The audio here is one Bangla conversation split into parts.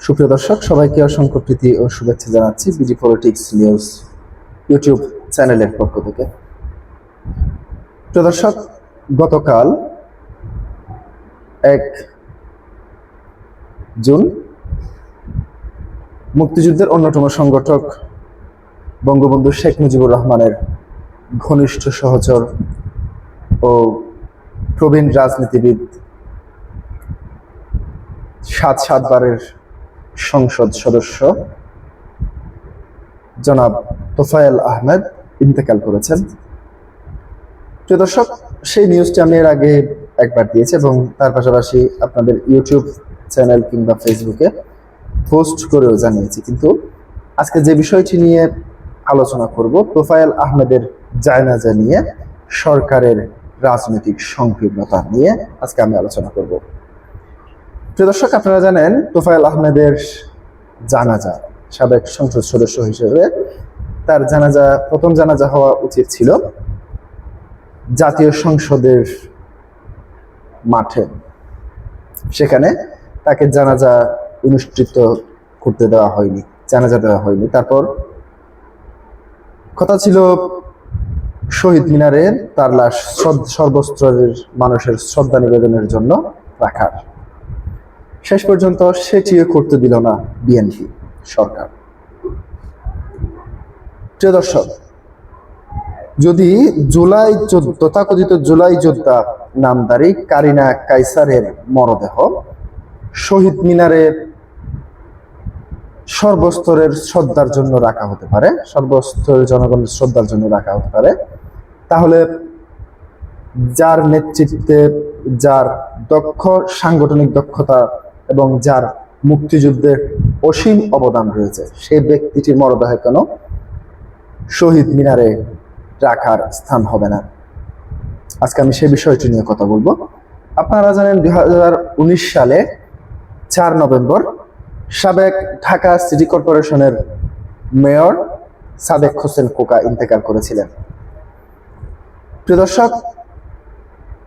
সুপ্রিয় দর্শক, সবাইকে অসংখ্য প্রীতি ও শুভেচ্ছা জানাচ্ছি বিডি পলিটিক্স নিউজ ইউটিউব চ্যানেলের পক্ষ থেকে। প্রিয় দর্শক, গতকাল 1 জুন মুক্তিযুদ্ধের অন্যতম সংগঠক বঙ্গবন্ধু শেখ মুজিবুর রহমানের ঘনিষ্ঠ সহচর ও প্রবীণ রাজনীতিবিদ, 7বারের সংসদ সদস্য জনাব তোফায়েল আহমেদ ইন্তেকাল করেছেন। প্রিয় দর্শক, সেই নিউজটি আমি এর আগে একবার দিয়েছি এবং তার পাশাপাশি আপনাদের ইউটিউব চ্যানেল কিংবা ফেসবুকে পোস্ট করেও জানিয়েছি। কিন্তু আজকে যে বিষয়টি নিয়ে আলোচনা করব, তোফায়েল আহমেদের জায়নাজা নিয়ে সরকারের রাজনৈতিক সংকীর্ণতা নিয়ে আজকে আমি আলোচনা করব। প্রিয় দর্শক, আপনারা জানেন তোফায়েল আহমেদের জানাজা, সাবেক সংসদ সদস্য হিসেবে তার জানাজা, প্রথম জানাজা হওয়া উচিত ছিল জাতীয় সংসদের মাঠে। সেখানে তাকে জানাজা অনুষ্ঠিত করতে দেওয়া হয়নি, জানাজা দেওয়া হয়নি। তারপর কথা ছিল শহীদ মিনারে তার লাশ সর্বস্তরের মানুষের শ্রদ্ধা নিবেদনের জন্য রাখার। শেষ পর্যন্ত সেটিও করতে দিল না বিএনপি সরকার। প্রিয় দর্শক, যদি তথাকথিত জুলাই যোদ্ধা নামধারী কারিনা কায়সারের মরদেহ শহীদ মিনারে সর্বস্তরের শ্রদ্ধার জন্য রাখা হতে পারে, সর্বস্তরের জনগণের শ্রদ্ধার জন্য রাখা হতে পারে, তাহলে যার নেতৃত্বে, যার সাংগঠনিক দক্ষতা এবং যার মুক্তিযুদ্ধের অসীম অবদান রয়েছে, সেই ব্যক্তিটির মরদেহ কেন শহীদ মিনারে রাখার স্থান হবে না? আজকে আমি সেই বিষয়টি নিয়ে কথা বলবো। আপনারা জানেন 2019 সালে 4 নভেম্বর সাবেক ঢাকা সিটি কর্পোরেশনের মেয়র সাদেক হোসেন খোকা ইন্তেকাল করেছিলেন। প্রিয় দর্শক,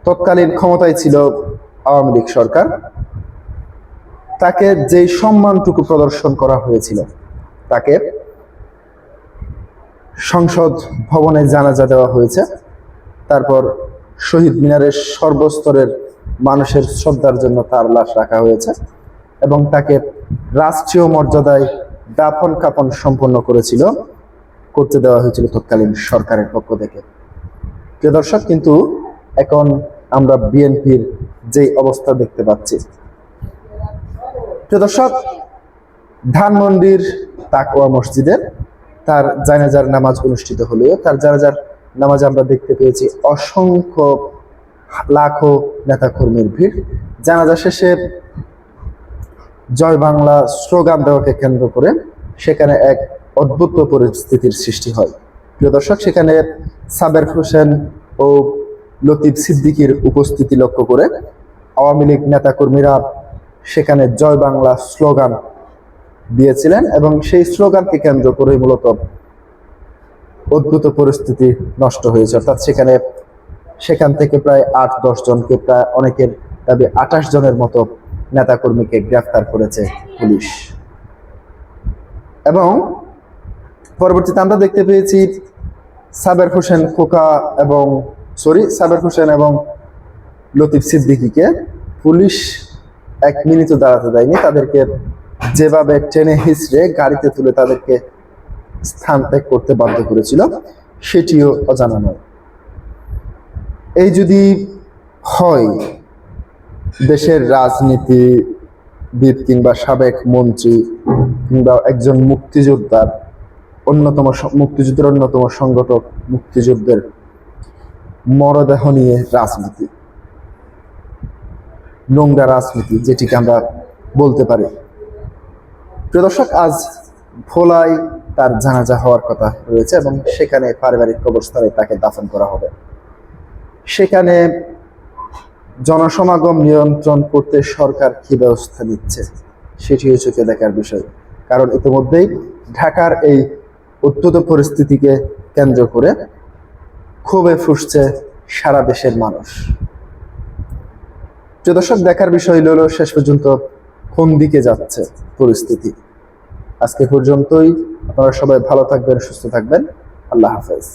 তৎকালীন ক্ষমতায় ছিল আওয়ামী লীগ সরকার। তাকে যেই সম্মানটুকু প্রদর্শন করা হয়েছিল, তাকে সংসদ ভবনে জানাজা দেওয়া হয়েছে, তারপর শহীদ মিনারের সর্বস্তরের মানুষের শ্রদ্ধার জন্য তার লাশ রাখা হয়েছে এবং তাকে রাষ্ট্রীয় মর্যাদায় দাফন কাফন সম্পন্ন করতে দেওয়া হয়েছিল তৎকালীন সরকারের পক্ষ থেকে। প্রিয় দর্শক, কিন্তু এখন আমরা বিএনপির যে অবস্থা দেখতে পাচ্ছি। প্রিয় দর্শক, ধানমন্ডির তাকওয়া মসজিদে তার জানাজার নামাজ অনুষ্ঠিত হলেও তার জানাজার নামাজে আমরা দেখতে পেয়েছি অসংখ্য লাখো নেতাকর্মীর ভিড়। জানাজা শেষে জয় বাংলা স্লোগান দেওয়াকে কেন্দ্র করে সেখানে এক অদ্ভুত পরিস্থিতির সৃষ্টি হয়। প্রিয় দর্শক, সেখানে সাবের হোসেন ও লতিফ সিদ্দিকীর উপস্থিতি লক্ষ্য করে আওয়ামী লীগ নেতাকর্মীরা সেখানে জয় বাংলা স্লোগান দিয়েছিলেন এবং সেই স্লোগানকে কেন্দ্র করে মূলত অদ্ভুত পরিস্থিতি নষ্ট হয়েছে। অর্থাৎ সেখান থেকে প্রায় 8-10 জনকে, প্রায় অনেকের দাবি 28 জনের মতো নেতাকর্মীকে গ্রেফতার করেছে পুলিশ। এবং পরবর্তীতে আমরা দেখতে পেয়েছি সাবের হোসেন এবং লতিফ সিদ্দিকীকে পুলিশ 1 মিনিটও দাঁড়াতে দেয়নি। তাদেরকে যেভাবে টেনে হিঁচড়ে গাড়িতে তুলে তাদেরকে স্থান ত্যাগ করতে বাধ্য করেছিল, সেটিও অজানা নয়। এই যদি হয়, দেশের রাজনীতিবিদ কিংবা সাবেক মন্ত্রী কিংবা একজন মুক্তিযুদ্ধের অন্যতম সংগঠক, মুক্তিযুদ্ধের মরদেহ নিয়ে রাজনীতি, নোংরা রাজনীতি, যেটিকে আমরা বলতে পারি। প্রিয় দর্শক, আজ ভোলায় তার জানাজা হওয়ার কথা রয়েছে এবং সেখানে পারিবারিক কবরস্থানে তাকে দাফন করা হবে। সেখানে জনসমাগম নিয়ন্ত্রণ করতে সরকার কি ব্যবস্থা নিচ্ছে, সেটিও চোখে দেখার বিষয়। কারণ ইতিমধ্যেই ঢাকার এই উদ্ভূত পরিস্থিতিকে কেন্দ্র করে ক্ষোভে ফুঁসছে সারা দেশের মানুষ। প্রিয় দর্শক, দেখার বিষয় হলো শেষ পর্যন্ত কোন দিকে যাচ্ছে পরিস্থিতি। আজকে পর্যন্তই। আপনারা সবাই ভালো থাকবেন, সুস্থ থাকবেন। আল্লাহ হাফেজ।